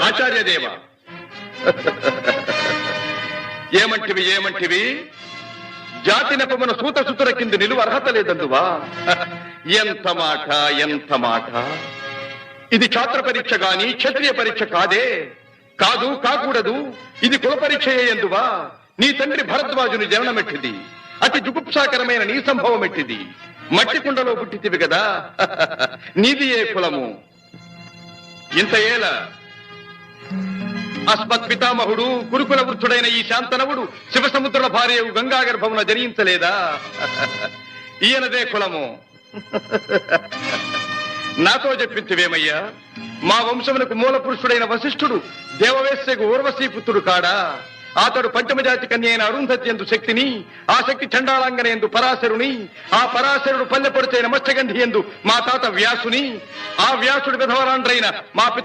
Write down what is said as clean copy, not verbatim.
ఆచార్యదేవ ఏమంటివి జాతి నెపమున సూత సుతుర కింద నిలువ అర్హత లేదందువా? ఎంత మాట ఇది ఛాత్ర పరీక్ష గాని క్షత్రియ పరీక్ష కాదే. కాకూడదు. ఇది కుల పరీక్ష ఎందువా? నీ తండ్రి భరద్వాజుని జననమెట్టిది. అతి జుగుప్సాకరమైన నీ సంభవం ఎట్టిది. మట్టి కుండలో పుట్టితివి కదా. నీది ఏ కులము? ఇంత ఏల అస్మత్ పితామహుడు కురుకుల వృద్ధుడైన ఈ శాంతనవుడు శివసముద్రుల భార్య గంగా గర్భమున జనించలేదా? ఈయనదే కులము. నాతో చెప్పించువేమయ్యా? మా వంశమునకు మూల పురుషుడైన వశిష్ఠుడు దేవవేశ్యకు ఊర్వశీపుత్రుడు కాడా? అతడు పంచమజాతి కన్య అయిన అరుంధతి ఎందు శక్తిని, ఆ శక్తి చండాళంగన ఎందు పరాశరుని, ఆ పరాశరుడు పల్లెపొడిచైన మత్స్యగంధి ఎందు మా తాత వ్యాసుని, ఆ వ్యాసుడు విధవరాండ్రైన మా పిత